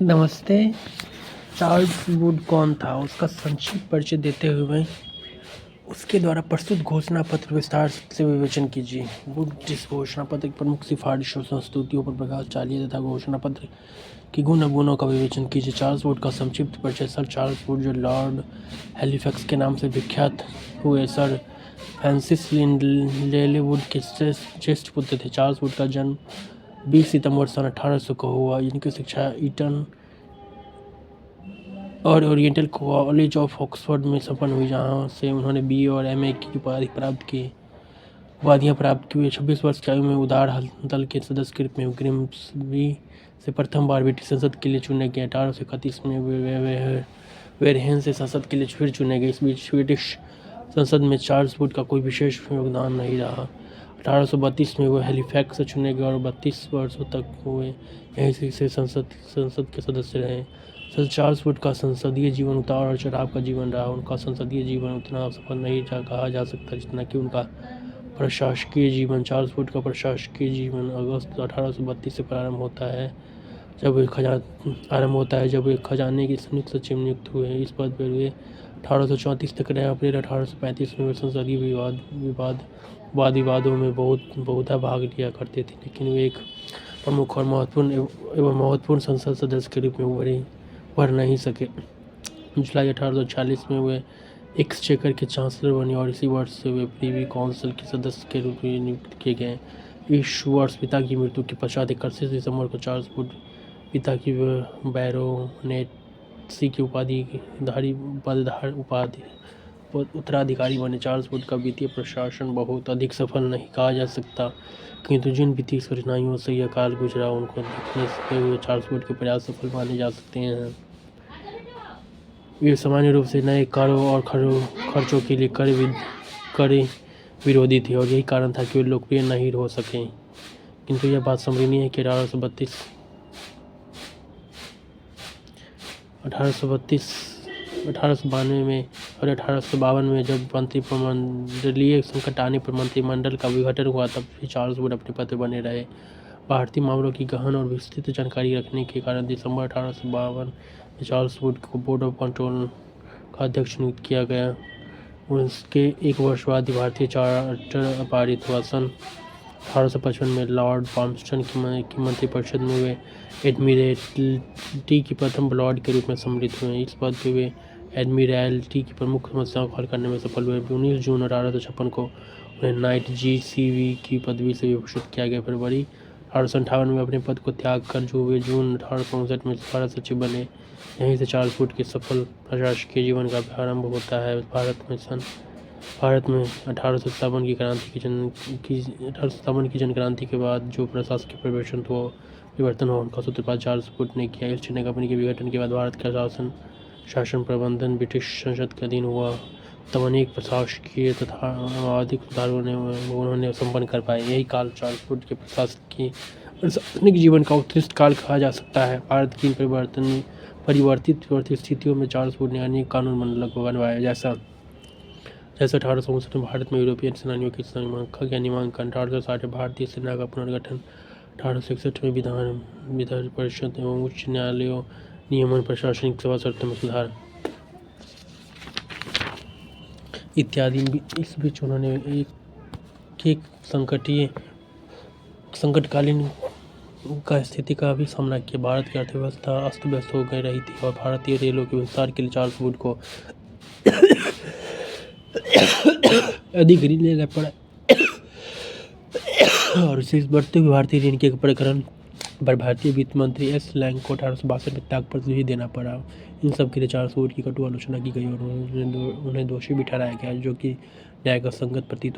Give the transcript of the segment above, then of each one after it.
नमस्ते। Charles Wood कौन था, उसका संक्षिप्त परिचय देते हुए उसके द्वारा प्रस्तुत घोषणा पत्र विस्तार से विवेचन कीजिए। वुड जिस घोषणा पत्र की प्रमुख सिफारिश और संस्तुतियों पर प्रकाश डालिए तथा घोषणा पत्र की गुण अवगुणों का विवेचन कीजिए। चार्ल्स वुड का संक्षिप्त परिचय। सर चार्ल्स वुड, जो लॉर्ड हैलिफैक्स के नाम से विख्यात हुए, सर फ्रांसिस लिंडले वुड के ज्येष्ठ पुत्र थे। चार्ल्स वुड का जन्म 20 सितंबर सन 1800 को हुआ। इनकी शिक्षा ईटन और ओरिएंटल कॉलेज ऑफ ऑक्सफोर्ड में संपन्न हुई, जहाँ से उन्होंने BA और MA की उपाधियाँ प्राप्त की। 26 वर्ष की आयु में उदार दल के सदस्य के रूप में ग्रिम्सबी से प्रथम बार ब्रिटिश संसद के लिए चुने गए। 1831 में वे वेरहेन से संसद के लिए फिर चुने गए। इस बीच स्वीडिश संसद में चार्ल्स वुड का कोई विशेष योगदान नहीं रहा। 1832 में वो हैलिफैक्स से चुने गए और 32 वर्षों तक वे यहीं से संसद के सदस्य रहे। सर चार्ल्स वुड का संसदीय जीवन उतार और चढ़ाव का जीवन रहा। उनका संसदीय जीवन उतना सफल नहीं कहा जा सकता जितना कि उनका प्रशासकीय जीवन। चार्ल्स वुड का प्रशासकीय जीवन अगस्त 1832 से प्रारंभ होता है, जब वे खजाने के संयुक्त सचिव नियुक्त हुए। इस पद पर वे 1834 तक रहे। अप्रैल 1835 में वे संसदीय वाद विवादों में बहुधा भाग लिया करते थे, लेकिन वे एक प्रमुख और महत्वपूर्ण संसद सदस्य के रूप में उभर नहीं सके। जुलाई 1846 में वे एक्सचेकर के चांसलर बने और इसी वर्ष से वे प्रीवी काउंसिल के सदस्य के रूप में नियुक्त किए गए। इस वर्ष पिता की मृत्यु के पश्चात 31 दिसंबर को चार्ल्स वुड पिता की बैरोनेटसी की उत्तराधिकारी बने। चार्ल्स वुड का वित्तीय प्रशासन बहुत अधिक सफल नहीं कहा जा सकता, किंतु जिन वित्तीय कठिनाइयों से यह काल गुजरा उनको देखने से हुए चार्ल्स वुड के प्रयास सफल माने जा सकते हैं। वे सामान्य रूप से नए कारों और खर्चों के लिए कर विरोधी थे और यही कारण था कि वे लोकप्रिय नहीं हो सके। किंतु यह बात स्मरणीय है कि 1892 में और 1852 में जब मंत्रिमंडलीय संकट आने पर मंत्रिमंडल का विघटन हुआ, तब भी चार्ल्स वुड अपने पद पर बने रहे। भारतीय मामलों की गहन और विस्तृत जानकारी रखने के कारण दिसंबर 1852 में चार्ल्स वुड को बोर्ड ऑफ कंट्रोल का अध्यक्ष नियुक्त किया गया। उसके एक वर्ष बाद ही भारतीय चार्टर पारित हुआ। सन 1855 में लॉर्ड पाल्मस्टन की मंत्रिपरिषद में वे एडमिरल्टी की प्रथम लॉर्ड के रूप में सम्मिलित हुए। इस पद पर वे एडमिरल्टी की प्रमुख समस्याओं को हल करने में सफल हुए। 19 जून 1856 को उन्हें नाइट GCV की पदवी से विभूषित किया गया। फरवरी 1858 में अपने पद को त्याग कर वे जून 1859 में भारत सचिव बने। यहीं से चार्ल्स वुड के सफल प्रशासकीय जीवन का प्रारंभ होता है। भारत में 1857 की जनक्रांति के बाद जो प्रशासकीय परिवर्तन हुआ, उनका सूत्रपात चार्ल्स वुड ने किया। ईस्ट इंडिया कंपनी के विघटन के बाद भारत का शासन प्रबंधन ब्रिटिश संसद के अधीन हुआ, तब अनेक प्रशासकीय तथा आवधिक सुधार उन्होंने संपन्न कर पाए। यही काल चार्ल्स वुड के प्रशासनिक जीवन का उत्कृष्ट काल कहा जा सकता है। भारत की परिवर्तित स्थितियों में चार्ल्स वुड ने अनेक कानून बनवाए, जैसे 1859 में भारत में यूरोपियन सेनानियों की नामांकन, 1860 में भारतीय सेना का पुनर्गठन, 1861 में विधान परिषद एवं उच्च न्यायालयों नियमन, प्रशासनिक सेवा शर्तों में सुधार इत्यादि। इस बीच उन्होंने एक संकटकालीन का स्थिति का भी सामना किया। भारत की अर्थव्यवस्था अस्त व्यस्त हो गई रही थी और भारतीय रेलों के विस्तार के लिए चार्ल्स वुड को अधिक ऋण लेना पड़ा और इस बढ़ते हुए भारतीय ऋण के प्रकरण पर भारतीय वित्त मंत्री S. लैंग को 1862 में त्यागपत्र भी देना पड़ा। इन सब के लिए चार्ल्स वुड की कटु आलोचना की गई और उन्हें दोषी भी ठहराया गया, जो कि न्याय का संगत प्रतीत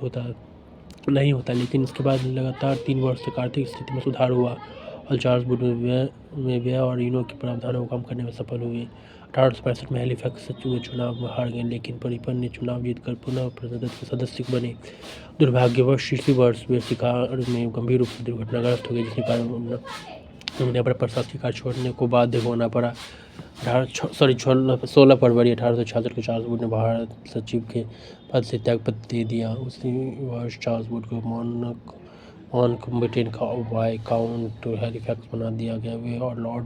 नहीं होता। लेकिन इसके बाद लगातार 3 वर्ष तक आर्थिक स्थिति में सुधार हुआ और चार्ल्स वुड में व्यय और ऋणों के प्रावधानों को कम करने में सफल हुए। 1865 में हैलिफैक्स से चुनाव में हार गए, लेकिन परिपन ने चुनाव जीतकर पुनः संसद के सदस्य बने। दुर्भाग्यवश इसी वर्ष वे शिकार में गंभीर रूप से दुर्घटनाग्रस्त हो गए, जिसके कारण उन्हें अपना प्रशासनिक कार्य छोड़ने को बाध्य होना पड़ा। 16 फरवरी 1866 को चार्ल्स वुड ने भारत सचिव के पद से त्यागपत्र दे दिया। उसी वर्ष चार्ल्स वुड को माउंटबेटन का वाइस्काउंट हैलिफैक्स बना दिया गया। वे और लॉर्ड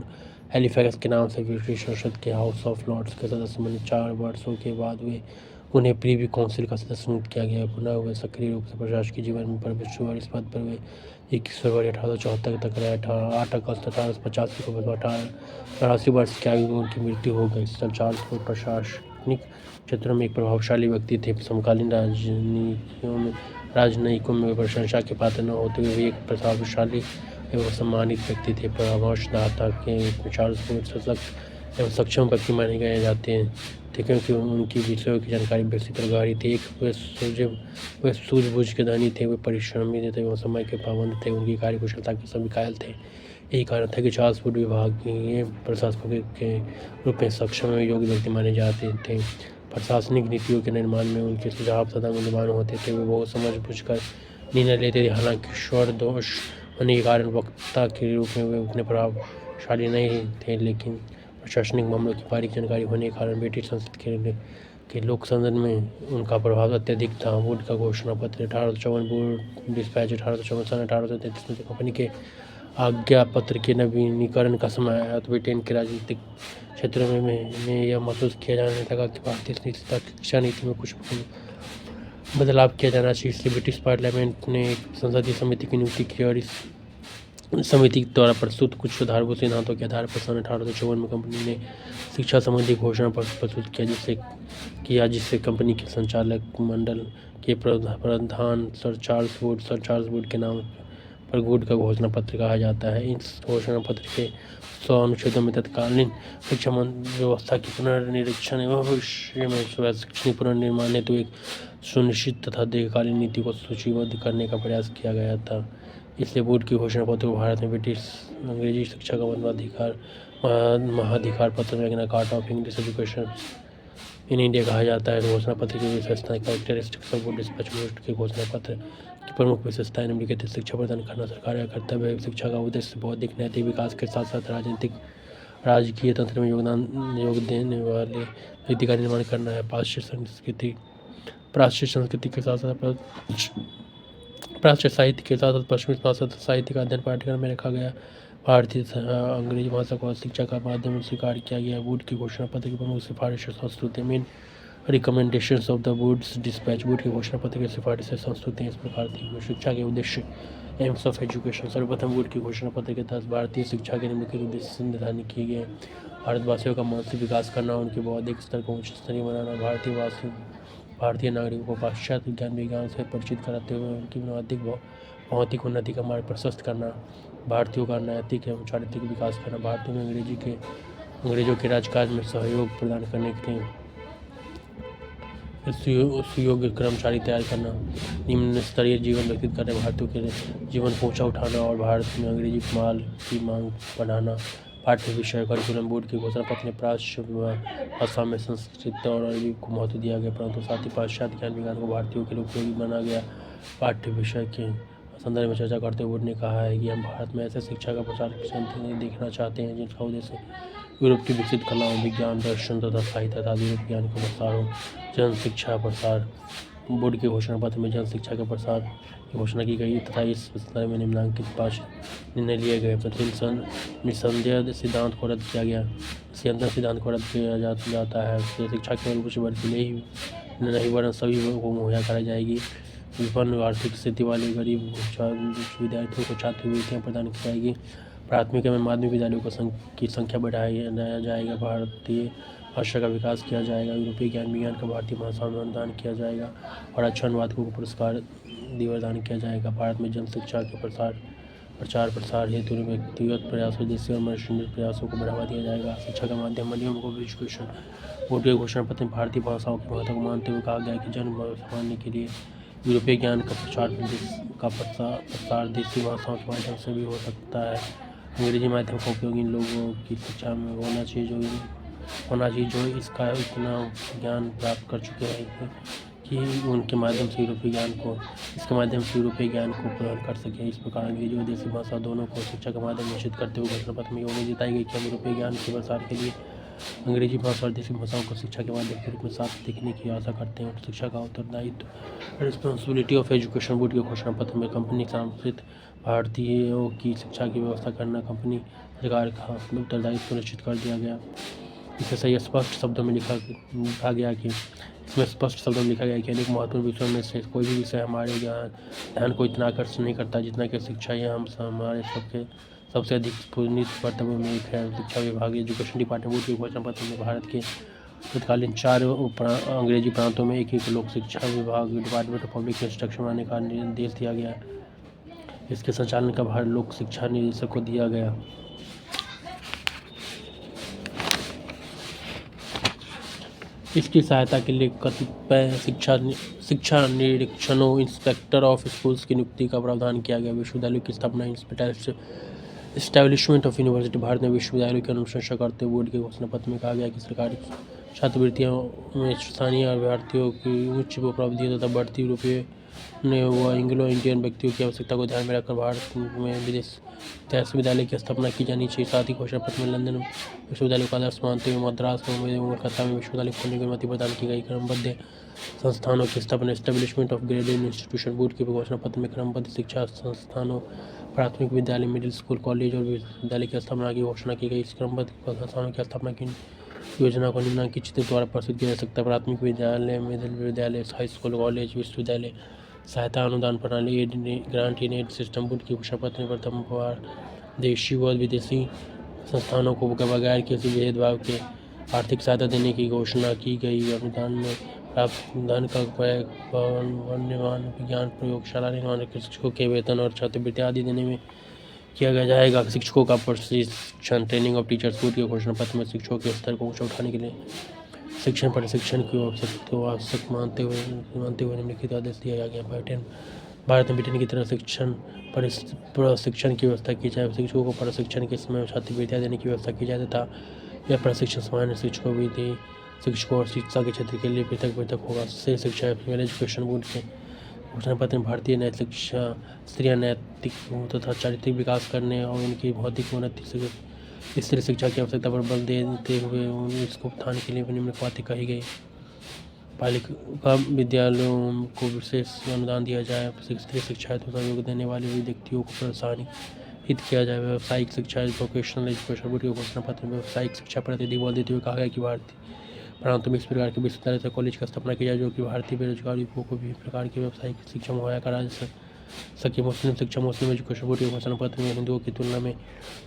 हैलिफैक्स के नाम से ब्रिटिश संसद के हाउस ऑफ लॉर्ड्स के सदस्य बने। 4 वर्षों के बाद उन्हें प्रीवी काउंसिल का सदस्य नियुक्त किया गया। पुनः वे सक्रिय रूप से प्रशासकीय जीवन में प्रविष्ट हुए और इस पद पर वे 21 फरवरी 1874 तक रहे। 8 अगस्त 1885 को 88 वर्ष की आयु में उनकी मृत्यु हो गई। सर चार्ल्स फूड प्रशासनिक क्षेत्रों में एक प्रभावशाली व्यक्ति थे। समकालीन राजनयिकों में वे प्रशंसा के पात्र न होते हुए भी एक प्रभावशाली एवं सम्मानित व्यक्ति थे। परामर्शदाता के रूप में चार्ल्स फूड सशक्त एवं सक्षम व्यक्ति माने गए जाते थे क्योंकि उनकी विषयों की जानकारी विकसित और गहरी थी। वे सूझबूझ के धनी थे, वे परिश्रमी थे एवं समय के पाबंद थे। उनकी कार्यकुशलता के सभी कायल थे। यही कारण था कि चार्ल्स फूड विभागीय प्रशासकों के रूप में सक्षम एवं योग्य व्यक्ति माने जाते थे। प्रशासनिक नीतियों के निर्माण में उनके सुझाव सदा मूल्यवान होते थे। वे बहुत समझ बूझ कर निर्णय लेते थे। हालांकि स्वर दोष होने के कारण वक्ता के रूप में वे उतने प्रभावशाली नहीं थे, लेकिन प्रशासनिक मामलों की बारीक जानकारी होने के कारण ब्रिटिश संसद के लोक सदन में उनका प्रभाव अत्यधिक था। वुड का घोषणा पत्र 1854, वुड डिस्पैच 1854, 1833 में कंपनी के आज्ञा पत्र के नवीनीकरण का समय आया तो ब्रिटेन के राजनीतिक क्षेत्रों में यह महसूस किया जाने लगा कि भारतीय शिक्षा नीति में कुछ बदलाव किया जाना चाहिए। इसलिए ब्रिटिश पार्लियामेंट ने एक संसदीय समिति की नियुक्ति की और इस समिति द्वारा प्रस्तुत कुछ सुधारभूत सिद्धांतों के आधार पर सन 1854 में कंपनी ने शिक्षा संबंधी घोषणा पत्र प्रस्तुत किया, जिससे कंपनी के संचालक मंडल के प्रधान सर चार्ल्स वुड के नाम पर वुड का घोषणा पत्र कहा जाता है। इस घोषणा पत्र के 100 अनुच्छेदों में तत्कालीन शिक्षा व्यवस्था की पुनर्निरीक्षण एवं भविष्य में शैक्षणिक पुनर्निर्माण हेतु एक सुनिश्चित तथा दीर्घकालीन नीति को सूचीबद्ध करने का प्रयास किया गया था। इसलिए वुड के घोषणा पत्र को भारत में ब्रिटिश अंग्रेजी शिक्षा का महाधिकार पत्र Magna carta of English education in India कहा जाता है। घोषणा पत्र की विशेषताएं characteristics of Wood dispatch would के घोषणा पत्र की प्रमुख विशेषताएं निम्नलिखित शिक्षा प्रदान करना सरकार का कर्तव्य है। शिक्षा का उद्देश्य बौद्धिक नैतिक विकास के साथ साथ राजकीय तंत्र में योग देने वाले व्यक्ति का निर्माण करना है। प्राच्य संस्कृति के साथ साथ प्राच्य साहित्य के साथ साथ पश्चिमी साहित्य का अध्ययन पाठ्यक्रम में रखा गया। भारतीय अंग्रेजी भाषा को शिक्षा का माध्यम स्वीकार किया गया। वुड के घोषणा पत्र की प्रमुख सिफारिशें संस्तुति main recommendations of the Wood's dispatch. Would के घोषणा पत्र की सिफारिशें संस्तुतियाँ इस प्रकार थी। शिक्षा के उद्देश्य एम्स ऑफ एजुकेशन। सर्वप्रथम वुड के घोषणा पत्र के तहत भारतीय शिक्षा के निम्नलिखित उद्देश्य निर्धारित किए गए। भारतवासियों का मानसिक विकास करना, उनके बौद्धिक स्तर को उच्च स्तरीय बनाना, भारतीय नागरिकों को पाश्चात्य विज्ञान से परिचित कराते हुए उनकी भौतिक उन्नति का मार्ग प्रशस्त करना, भारतीयों का नैतिक एवं चारित्रिक विकास करना, भारतीयों में अंग्रेजों के राजकाज में सहयोग प्रदान करने के लिए सुयोग्य कर्मचारी तैयार करना, निम्न स्तरीय जीवन व्यतीत करने, भारतीयों के जीवन को ऊंचा उठाना और भारत में अंग्रेजी माल की मांग बढ़ाना। पाठ्य विषय करिकुलम। बोर्ड के घोषणा पत्र में प्राच्य भाषा में संस्कृत और अरबी को महत्व दिया गया, परंतु साथ ही पाश्चात्य ज्ञान विज्ञान को भारतीयों के लिए उपयोगी माना गया। पाठ्य विषय के संदर्भ में चर्चा करते हुए ने कहा है कि हम भारत में ऐसे शिक्षा का प्रसार देखना चाहते हैं जिनका उद्देश्य यूरोप की विकसित कलाओं, विज्ञान, दर्शन तथा साहित्य तथा यूरोप ज्ञान का प्रसार हो। जन शिक्षा प्रसार। बोर्ड के घोषणा पत्र में जन शिक्षा के प्रसार की घोषणा की गई तथा इस संदर्भ में निम्नलिखित 5 निर्णय लिए गए। प्रतिदिन निस्संदेह सिद्धांत को रद्द किया गया। निस्संदेह सिद्धांत को रद्द किया जाता है। शिक्षा केवल कुछ वर्ग के लिए ही नहीं वरन सभी को मुहैया कराई जाएगी। विपन्न आर्थिक स्थिति वाले गरीब विद्यार्थियों को छात्रवृत्तियाँ प्रदान की जाएगी। प्राथमिक एवं माध्यमिक विद्यालयों की संख्या बढ़ाया जाएगा। भारतीय भाषा का विकास किया जाएगा। यूरोपीय ज्ञान विज्ञान का भारतीय भाषा में अनुदान किया जाएगा और अच्छे अनुवादकों को पुरस्कार प्रदान किया जाएगा। भारत में जन शिक्षा के प्रचार प्रसार हेतु व्यक्तिगत प्रयासों जैसे और मनुष्य प्रयासों को बढ़ावा दिया जाएगा। शिक्षा का माध्यम ऑफ एजुकेशन। बोर्ड के घोषणा पत्र में भारतीय भाषाओं के महत्व को मानते हुए कहा गया कि जन सामान्य के लिए यूरोपीय ज्ञान का प्रसार देसी भाषाओं के माध्यम से भी हो सकता है। अंग्रेजी माध्यम का उपयोग इन लोगों की शिक्षा में होना चाहिए जो इसका इतना ज्ञान प्राप्त कर चुके हैं कि उनके माध्यम से यूरोपीय ज्ञान को प्रदान कर सकें। इस प्रकार अंग्रेजी और देसी भाषा दोनों को शिक्षा का माध्यम निश्चित करते हुए घोषणा पत्र में उम्मीद जताई गई कि हम यूरोपीय ज्ञान के प्रसार के लिए अंग्रेजी भाषा और देसी भाषाओं को शिक्षा के माध्यम के रूप में साथ देखने की आशा करते हैं। और शिक्षा का उत्तरदायित्व रिस्पॉन्सिबिलिटी ऑफ एजुकेशन। बोर्ड के घोषणा पत्र में कंपनी सांस्कृत भारतीयों की शिक्षा की व्यवस्था करना। कंपनी सरकार का उत्तरदायित्व सुनिश्चित कर दिया गया। इसे सही स्पष्ट शब्दों में लिखा गया कि इसमें स्पष्ट शब्दों में लिखा गया कि अनेक महत्वपूर्ण विषयों में से कोई भी विषय हमारे ध्यान को इतना आकर्षित नहीं करता जितना कि शिक्षा। यह हमारे सबसे अधिक पुनीत कर्तव्यों में एक है। शिक्षा विभाग एजुकेशन डिपार्टमेंट के घोषणा पत्र में भारत के तत्कालीन 4 अंग्रेजी प्रांतों में एक लोक शिक्षा विभाग डिपार्टमेंट ऑफ पब्लिक इंस्ट्रक्शन बनाने का निर्देश दिया गया। इसके संचालन का भार लोक शिक्षा निदेशक को दिया गया। इसकी सहायता के लिए कतिपय शिक्षा निरीक्षणों इंस्पेक्टर ऑफ स्कूल्स की नियुक्ति का प्रावधान किया गया। विश्वविद्यालयों की स्थापना एस्टैब्लिशमेंट ऑफ यूनिवर्सिटी भारत में विश्वविद्यालयों की अनुशंसा करते हुए बोर्ड के घोषणा पत्र में कहा गया कि सरकारी छात्रवृत्तियों में स्थानीय अभ्यर्थियों की उच्च उपलब्धियों तथा बढ़ती रुपये व एंग्लो इंडियन व्यक्तियों की आवश्यकता को ध्यान में रखकर भारत में विश्वविद्यालय की स्थापना की जानी चाहिए। साथ ही घोषणा पत्र में लंदन विश्वविद्यालय का आदर्श मानते हुए मद्रास, मुंबई और कलकत्ता में विश्वविद्यालय खोलने की अनुमति प्रदान की गई। क्रमबद्ध संस्थानों की स्थापना establishment of graded institution board के घोषणा पत्र में क्रमबद्ध शिक्षा संस्थानों प्राथमिक विद्यालय, मिडिल स्कूल, कॉलेज और विश्वविद्यालय की स्थापना की घोषणा की गई। इस क्रमबद्ध संस्थानों की स्थापना की योजना को निम्नलिखित चित्र द्वारा प्रस्तुत किया जा सकता है। प्राथमिक विद्यालय, मिडिल विद्यालय, हाई स्कूल, कॉलेज, विश्वविद्यालय सहायता अनुदान प्रणाली grant in aid system board के घोषणा पत्र में प्रथम बार देशी व विदेशी संस्थानों को बगैर किसी भेदभाव के आर्थिक सहायता देने की घोषणा की गई। अनुदान में प्राप्त धन का उपयोग भवन निर्माण, विज्ञान प्रयोगशाला निर्माण, शिक्षकों के वेतन और छात्रवृत्ति आदि देने में किया जाएगा। शिक्षकों का प्रशिक्षण ट्रेनिंग ऑफ टीचर्स बोर्ड के घोषणा पत्र में शिक्षकों के स्तर को ऊंचा उठाने के लिए शिक्षण प्रशिक्षण की आवश्यक मानते हुए निम्नलिखित आदेश दिया गया। भारत में ब्रिटेन की तरह शिक्षण प्रशिक्षण की व्यवस्था की जाए। शिक्षकों को प्रशिक्षण के समय छात्रवृत्तियाँ देने की व्यवस्था की जाए तथा यह प्रशिक्षण सामान्य शिक्षकों और शिक्षा के क्षेत्र के लिए पृथक होगा। से शिक्षा एजुकेशन बोर्ड के घोषणा पत्र में भारतीय नैतिक शिक्षा, स्त्रियाँ नैतिक तथा चारित्रिक विकास करने और उनकी भौतिक उन्नति स्त्री शिक्षा की आवश्यकता पर बल देते हुए इसको उत्थान के लिए निम्नलिखित बातें कही गई। बालिका विद्यालयों को विशेष अनुदान दिया जाए। स्त्री शिक्षा हेतु सहयोग देने वाले व्यक्तियों को प्रोत्साहित किया जाए। व्यावसायिक शिक्षा वोकेशनल एजुकेशन बोर्ड के घोषणा पत्र में व्यावसायिक शिक्षा पर अधिक बल देते हुए कहा गया कि भारतीय प्रांतों में इस प्रकार के विश्वविद्यालय तथा कॉलेज की स्थापना की जाए जो कि भारतीय बेरोजगार युवकों को भी प्रकार की व्यावसायिक शिक्षा मुहैया करा सके। मुस्लिम शिक्षा मुस्लिम एजुकेशन बोर्ड के घोषणा पत्र में हिंदुओं की तुलना में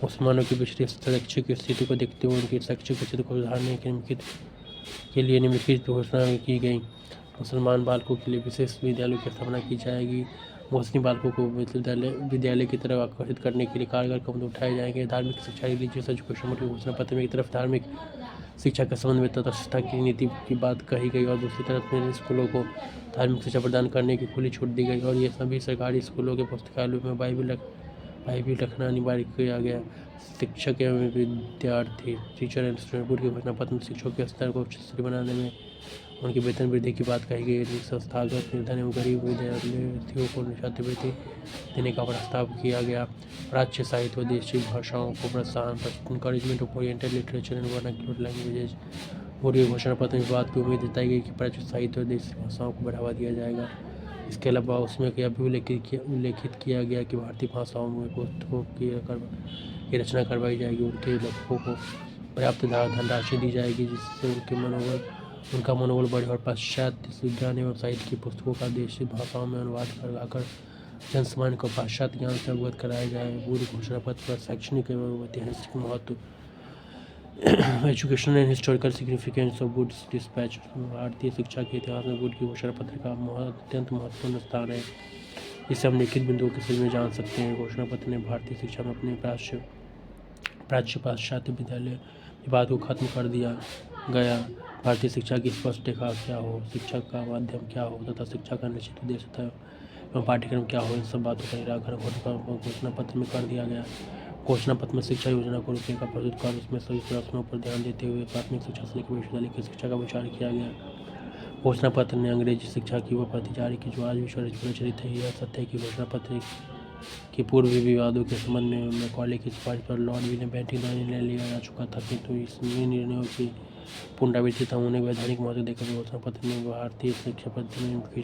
मुसलमानों की पिछड़ी शैक्षिक स्थिति को देखते हुए उनकी शैक्षिक स्थिति को सुधारने के लिए निम्नलिखित घोषणा की गई। मुसलमान बालकों के लिए विशेष विद्यालयों की स्थापना की जाएगी। मुस्लिम बालकों को विद्यालय की तरफ आकर्षित करने के लिए कारगर कदम उठाए जाएंगे। धार्मिक शिक्षा रिलीजियस एजुकेशन बोर्ड के घोषणा पत्र में एक तरफ धार्मिक शिक्षा के संबंध में तटस्थता की नीति की बात कही गई और दूसरी तरफ में स्कूलों को धार्मिक शिक्षा प्रदान करने की खुली छूट दी गई और ये सभी सरकारी स्कूलों के पुस्तकालयों में बाइबिल रखना अनिवार्य किया गया। शिक्षक एवं विद्यार्थी टीचर एंड स्टूडेंट बोर्ड के घोषणा पत्र में शिक्षकों के स्तर को उच्च बनाने में उनके वेतन वृद्धि की बात कही गई। संस्थागत निर्धन एवं गरीब विद्यार्थियों को छात्रवृत्ति देने का प्रस्ताव किया गया। प्राच्य साहित्य व देशी भाषाओं को प्रोत्साहन encouragement of oriental literature and vernacular languages board के घोषणा पत्र में बात की उम्मीद जताई गई कि प्राच्य साहित्य और देशी भाषाओं को बढ़ावा दिया जाएगा। इसके अलावा उसमें यह भी उल्लेखित किया गया कि भारतीय भाषाओं में पुस्तकों की रचना करवाई जाएगी। उनके लेखकों को पर्याप्त धनराशि दी जाएगी जिससे उनका मनोबल बढ़े और पाश्चात्य विज्ञान एवं साहित्य की पुस्तकों का देशी भाषाओं में अनुवाद करवाकर जनसामान्य को पाश्चात्य ज्ञान से अवगत कराया जाए। पूरी घोषणा पत्र पर शैक्षणिक एवं ऐतिहासिक महत्व educational and historical significance of board dispatch भारतीय शिक्षा के इतिहास में बोर्ड की घोषणा पत्र का अत्यंत महत्वपूर्ण स्थान है। इसे हम लिखित बिंदुओं के सिर में जान सकते हैं। घोषणा पत्र ने भारतीय शिक्षा में अपने प्राच्य पाश्चात्य विद्यालय विवाद को खत्म कर दिया गया। भारतीय शिक्षा की स्पष्ट रेखा क्या हो, शिक्षा का माध्यम क्या हो तथा शिक्षा का निश्चित उद्देश्य एवं पाठ्यक्रम क्या हो, इन सब बातों का निराकरण घोषणा पत्र में कर दिया गया। घोषणा पत्र में शिक्षा योजना को रूपरेखा प्रस्तुत कर उसमें सभी प्रश्नों पर ध्यान देते हुए प्राथमिक शिक्षा से लेकर विश्वविद्यालय की शिक्षा का विचार किया गया। घोषणा पत्र ने अंग्रेजी शिक्षा की वह प्रति जारी की जो आज भी प्रचलित है। यह सत्य है कि घोषणा पत्र के पूर्व विवादों के संबंध में मैकॉले की सिफारिश पर लॉर्ड विलियम बेंटिंक द्वारा निर्णय लिया जा चुका था, किंतु इसमें निर्णयों की पुनरावृत्ति था उन्हें वैधानिक महत्व देकर घोषणा पत्र में भारतीय शिक्षा पद्धति में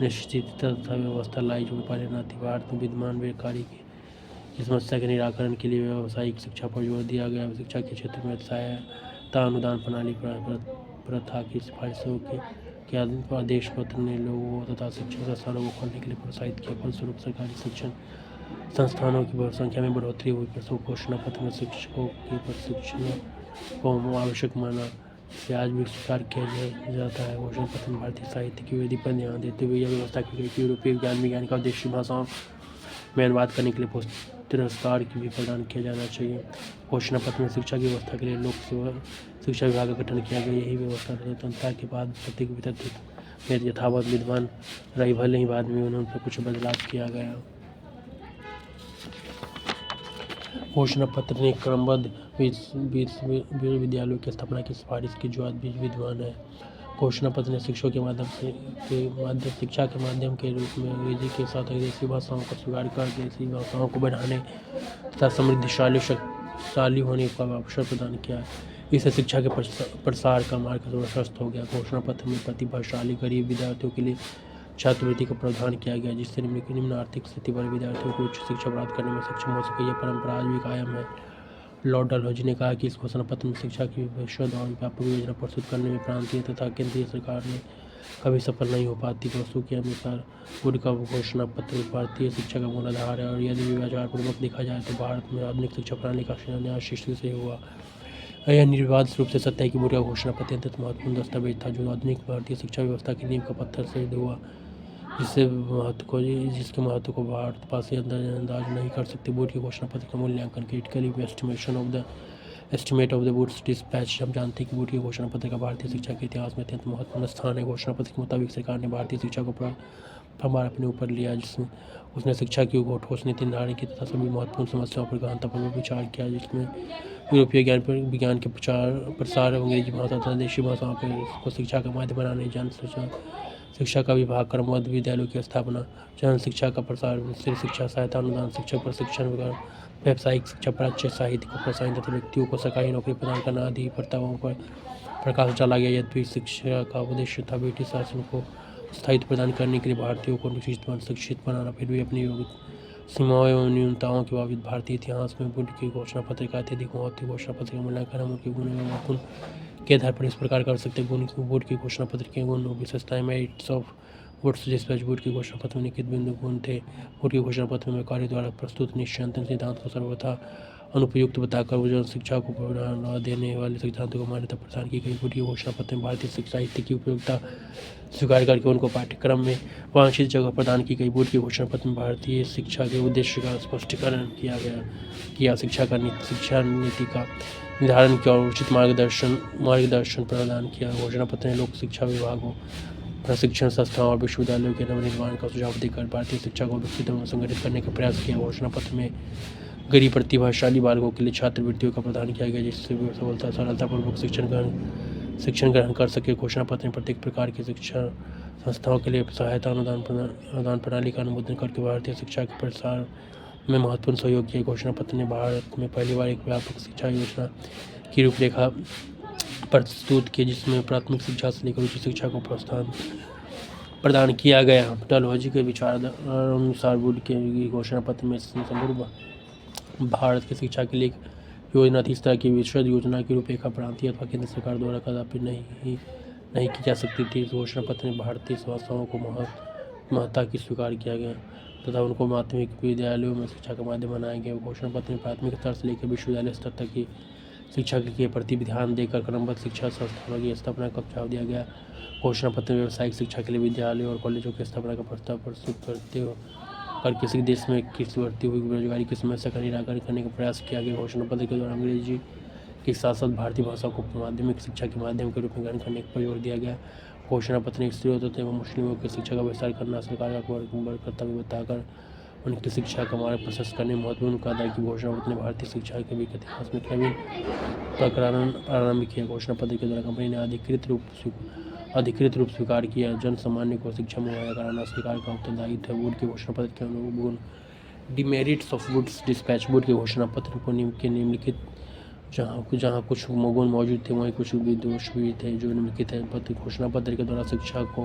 निश्चितता तथा व्यवस्था लाई जो पहले न थी। भारत में विद्यमान बेकारी की इस समस्या के निराकरण के लिए व्यावसायिक शिक्षा पर जोर दिया गया। शिक्षा के क्षेत्र में सहायता अनुदान प्रणाली प्रथा की सिफारिशों के आदेश पत्र ने लोगों तथा शिक्षण संस्थानों को खोलने के लिए प्रोत्साहित किया। फलस्वरूप सरकारी शिक्षण संस्थानों की संख्या में बढ़ोतरी हुई। घोषणा पत्र में शिक्षकों के प्रशिक्षण को आवश्यक माना, इसे आज भी स्वीकार किया जाता है। घोषणा पत्र में भारतीय साहित्य की वृद्धि पर ध्यान देते हुए यह व्यवस्था की गई कि यूरोपीय विज्ञान का उद्देश्य भाषाओं में अनुवाद करने के लिए पुरस्कार की भी प्रदान किया जाना चाहिए। घोषणा पत्र में शिक्षा की व्यवस्था के लिए लोक सेवा शिक्षा विभाग का गठन किया गया। यही व्यवस्था स्वतंत्रता के बाद प्रत्येक विद्यार्थी में यथावत विद्वान रही, भले ही बाद में उन पर कुछ बदलाव किया गया। घोषणा पत्र ने क्रमबद्ध विश्वविद्यालयों की स्थापना की सिफारिश की, जो आज भी विद्वान है। घोषणा पत्र ने शिक्षकों के माध्यम शिक्षा के माध्यम के रूप में अंग्रेजी के साथ विदेशी भाषाओं को स्वीकार कर देशी भाषाओं को बढ़ाने तथा समृद्धिशाली होने का अवसर प्रदान किया। इससे शिक्षा के प्रसार का मार्ग प्रशस्त हो गया। घोषणा पत्र में प्रतिभाशाली गरीब विद्यार्थियों के लिए छात्रवृत्ति का प्रावधान किया गया, जिससे निम्न आर्थिक स्थिति वाले विद्यार्थियों को उच्च शिक्षा प्राप्त करने में सक्षम हो सके। यह परंपरा आज भी कायम है। लॉर्ड डलहौजी ने कहा कि इस घोषणा पत्र में शिक्षा की विशद और व्यापक योजना प्रस्तुत करने में प्रांतीय तथा केंद्रीय सरकार ने कभी सफल नहीं हो पाती। वस्तु के अनुसार वुड का घोषणा पत्र भारतीय शिक्षा का मूल आधार है, और यदि विचारपूर्वक देखा जाए तो भारत में आधुनिक शिक्षा प्रणाली का शिलान्यास शिष्य से हुआ। यह निर्विवाद रूप से सत्य है कि वुड का घोषणा पत्र अत्यंत महत्वपूर्ण दस्तावेज था, जो आधुनिक भारतीय शिक्षा व्यवस्था की नींव का पत्थर सिद्ध हुआ, जिसके महत्व को भारतवासी अंदाज नहीं कर सकते। वुड के घोषणा पत्र का मूल्यांकन critical estimate of the Wood's dispatch. हम जानते हैं कि वुड के घोषणा पत्र का भारतीय शिक्षा के इतिहास में अत्यंत महत्वपूर्ण स्थान है। घोषणा पत्र के मुताबिक सरकार ने भारतीय शिक्षा को प्रभार अपने ऊपर लिया, जिसमें उसने शिक्षा की ठोस नीति निर्धारण की तथा सभी महत्वपूर्ण समस्याओं पर गहनतापूर्वक विचार किया, जिसमें यूरोपीय विज्ञान के प्रसार, अंग्रेजी भाषा तथा देशी भाषाओं को शिक्षा का माध्यम बनाने, जन शिक्षा का विभाग, क्रमबद्ध विद्यालयों की स्थापना, जन शिक्षा का प्रसार, स्त्री शिक्षा सहायता अनुदान, शिक्षक प्रशिक्षण, व्यावसायिक शिक्षा, प्राच्य साहित्य को प्रोत्साहन तथा व्यक्तियों को सरकारी नौकरी प्रदान करना आदि प्रस्तावों पर प्रकाश डाला गया। यद्यपि शिक्षा का उद्देश्य था ब्रिटिश शासन को स्थायित्व प्रदान करने के लिए भारतीयों को शिक्षित बनाना, फिर भी अपनी सीमाओं एवं न्यूनताओं के बावजूद भारतीय इतिहास में वुड के घोषणा पत्र का अत्यधिक महत्व। घोषणा पत्र का मूल्यांकन हम उनके गुण एवं गुण के आधार पर इस प्रकार कर सकते हैं। वुड के घोषणा पत्र के गुण और विशेषताएं। Merits of woods dispatch. Would के घोषणा पत्र में निम्नलिखित बिंदु गुण थे। वुड के घोषणा पत्र में कार्य द्वारा प्रस्तुत निश्चयतन सिद्धांत को सर्वथा अनुपयुक्त बताकर उज्ज्वल शिक्षा को बढ़ावा देने वाले सिद्धांतों को मान्यता प्रदान की गई। वुड के घोषणा पत्र में भारतीय शिक्षा साहित्य की उपयोगिता स्वीकार करके उनको पाठ्यक्रम में वांछित जगह प्रदान की गई। वुड के घोषणा पत्र में भारतीय शिक्षा के उद्देश्य का स्पष्टीकरण किया शिक्षा नीति का निर्धारण किया और उचित मार्गदर्शन प्रदान किया। घोषणा पत्र ने लोक शिक्षा विभागों, प्रशिक्षण संस्थाओं और विश्वविद्यालयों के नवनिर्माण का सुझाव देकर भारतीय शिक्षा को विकसित एवं संगठित करने का प्रयास किया। घोषणा पत्र में गरीब प्रतिभाशाली बालकों के लिए छात्रवृत्तियों का प्रदान किया गया, जिससे वे सरलतापूर्वक शिक्षण ग्रहण कर सके। घोषणा पत्र में प्रत्येक प्रकार की शिक्षा संस्थाओं के लिए सहायता अनुदान प्रणाली का अनुमोदन करके भारतीय शिक्षा के प्रसार में महत्वपूर्ण सहयोग किया। घोषणा पत्र ने भारत में पहली बार एक व्यापक शिक्षा योजना की रूपरेखा प्रस्तुत की, जिसमें प्राथमिक शिक्षा से लेकर उच्च शिक्षा को प्रोत्साहन प्रदान किया गया। डलहौजी के विचार अनुसार वुड के घोषणा पत्र में समग्र भारत की शिक्षा के लिए योजना थी। इस तरह की विशद योजना की रूपरेखा प्रांतीय अथवा केंद्र सरकार द्वारा कदापि नहीं की जा सकती थी। इस घोषणा पत्र में भारतीय भाषाओं को महत्ता की स्वीकार किया गया तथा उनको माध्यमिक विद्यालयों में शिक्षा का माध्यम बनाया गया। घोषणा पत्र में प्राथमिक स्तर से लेकर विश्वविद्यालय स्तर तक की शिक्षा के प्रति ध्यान देकर क्रमबद्ध शिक्षा संस्थानों की स्थापना का सुझाव दिया गया। घोषणा पत्र में व्यावसायिक शिक्षा के लिए विद्यालयों और कॉलेजों की स्थापना का प्रस्ताव प्रस्तुत कर किसी देश में बढ़ती हुई बेरोजगारी की समस्या का निराकरण करने का प्रयास किया गया। घोषणा पत्र के दौरान अंग्रेजी के साथ साथ भारतीय भाषा को माध्यमिक शिक्षा के माध्यम के रूप में ग्रहण करने पर जोर दिया गया। घोषणा पत्र ने स्त्रियों एवं मुस्लिमों की शिक्षा का विस्तार करना सरकार का बड़ा कर्तव्य बताकर उनकी शिक्षा का मार्ग प्रशस्त करने में महत्वपूर्ण भूमिका अदा की। घोषणा पत्र ने भारतीय शिक्षा के इतिहास में नवीन प्रकरण प्रारंभ किया। घोषणा पत्र के द्वारा कंपनी ने अधिकृत रूप स्वीकार किया। जन सामान्य को शिक्षा मुहैया कराना सरकार का उत्तरदायित्व है। वुड के घोषणा पत्र के अनुगुण demerits of woods dispatch. Would के घोषणा पत्र को निम्नलिखित जहाँ कुछ गुण मौजूद थे वहीं कुछ दोष भी थे जो निम्नलिखित है। घोषणा पत्र के द्वारा शिक्षा को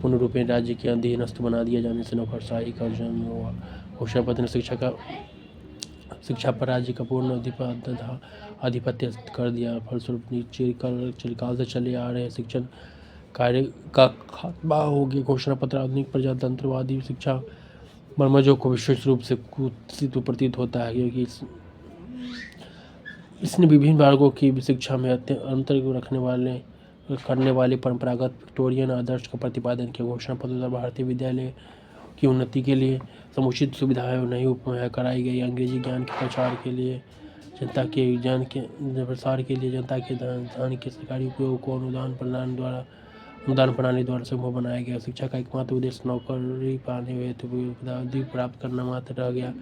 पूर्ण रूप में राज्य के अधीनस्थ बना दिया जाने से नौकरशाही का जन्म हुआ। घोषणा पत्र ने शिक्षा का शिक्षा पर राज्य का पूर्ण आधिपत्य कर दिया। फलस्वरूप चिरकाल से चले आ रहे शिक्षण कार्य का खात्मा हो गया। घोषणा पत्र आधुनिक प्रजातंत्रवादी शिक्षा मर्मजों को विशेष रूप से कुत्सित प्रतीत होता है, क्योंकि इसने विभिन्न वर्गों की शिक्षा में अंतर करने वाले परंपरागत विक्टोरियन आदर्श का प्रतिपादन किया। घोषणा पत्र द्वारा भारतीय विद्यालय की उन्नति के लिए समुचित सुविधाएं नहीं मुहैया कराई गई। अंग्रेजी ज्ञान के प्रचार के लिए जनता के ज्ञान के प्रसार के लिए जनता के धन के सरकारी उपयोग को अनुदान प्रणाली द्वारा संभव बनाया गया। शिक्षा का एकमात्र उद्देश्य नौकरी पाने हेतु उपाधि प्राप्त करना मात्र रह गया।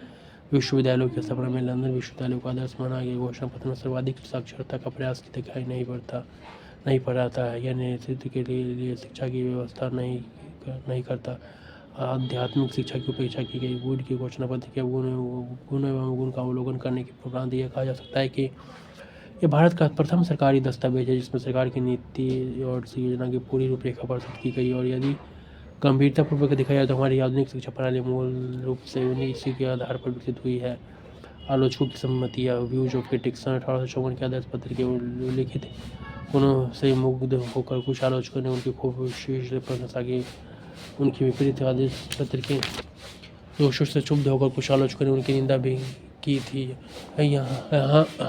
विश्वविद्यालयों के सफर में लंदन विश्वविद्यालय को आदर्श माना गया। घोषणा पत्र में सर्वाधिक साक्षरता का प्रयास दिखाई नहीं पड़ता है। यह नेतृत्व के लिए शिक्षा की व्यवस्था नहीं करता। आध्यात्मिक शिक्षा की उपेक्षा की गई। वुड की घोषणा पत्र के गुण एवं गुण का अवलोकन करने के उपरांत यह कहा जा सकता है कि यह भारत का प्रथम सरकारी दस्तावेज है जिसमें सरकार की नीति और योजना की पूरी रूपरेखा प्रस्तुत की गई। और यदि गंभीरतापूर्वक देखा जाए तो हमारी आधुनिक शिक्षा प्रणाली मूल रूप से इसी के आधार पर विकसित हुई है। आलोचकों की सम्मति या व्यूज ऑफ क्रिटिक्स 1854 के आदर्श पत्र के उल्लिखित गुणों से मुग्ध होकर कुछ आलोचकों ने उनकी खूब विशेष प्रशंसा की। उनकी विपरीत आदेश पत्र के दोषों से क्षुब्ध होकर कुछ आलोचकों ने उनकी निंदा भी की थी।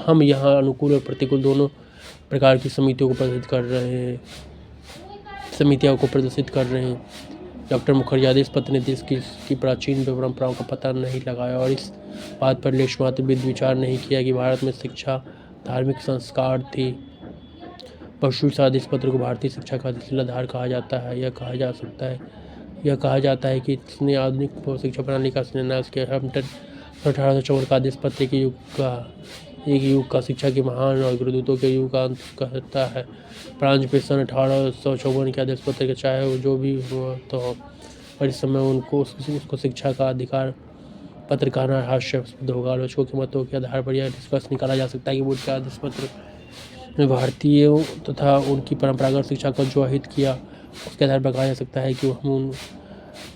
हम यहाँ अनुकूल और प्रतिकूल दोनों प्रकार की समितियों को प्रदर्शित कर रहे हैं। डॉक्टर मुखर्जी आदेश पत्र ने देश की प्राचीन परंपराओं का पता नहीं लगाया और इस बात पर लेशमात्र विचार नहीं किया कि भारत में शिक्षा धार्मिक संस्कार थी। पशु आदेश पत्र को भारतीय शिक्षा का शिलाधार कहा जाता है। यह कहा जाता है कि इसने आधुनिक शिक्षा प्रणाली का शिलान्यास किया। 1854 का आदेश पत्र एक युग का शिक्षा के महान और गुरुदूतों के युग का अंत कहता है। फ्रांस पे सन 1854 के आदेश पत्र के चाहे वो जो भी हुआ तो पर इस समय उसको शिक्षा का अधिकार पत्र कहना हास्यास्पद होगा। आलोचकों के मतों के आधार पर यह निष्कर्ष निकाला जा सकता है कि वुड के आदेश पत्र में भारतीयों तथा उनकी परंपरागत शिक्षा का जो अहित किया उसके आधार पर कहा जा सकता है कि हम उन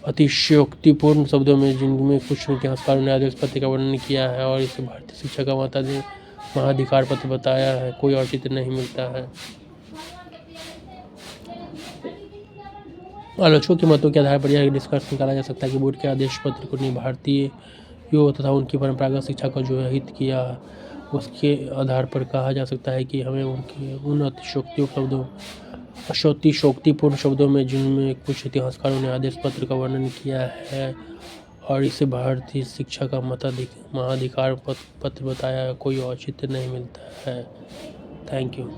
अतिशयोक्तिपूर्ण शब्दों में जिनमें कुछ इतिहासकारों ने आदेश पत्र का वर्णन किया है और इसे भारतीय शिक्षा का महाधिकार पत्र बताया है, कोई औचित्य नहीं मिलता है। आलोचकों के मतों के आधार पर यह निष्कर्ष निकाला जा सकता है कि वुड के आदेश पत्र को भारतीयों तथा उनकी परंपरागत शिक्षा का जो हित किया उसके आधार पर कहा जा सकता है कि हमें उन अतिशयोक्तिपूर्ण शब्दों में जिनमें कुछ इतिहासकारों ने आदेश पत्र का वर्णन किया है और इसे भारतीय शिक्षा का महाधिकार पत्र बताया है, कोई औचित्य नहीं मिलता है। Thank you.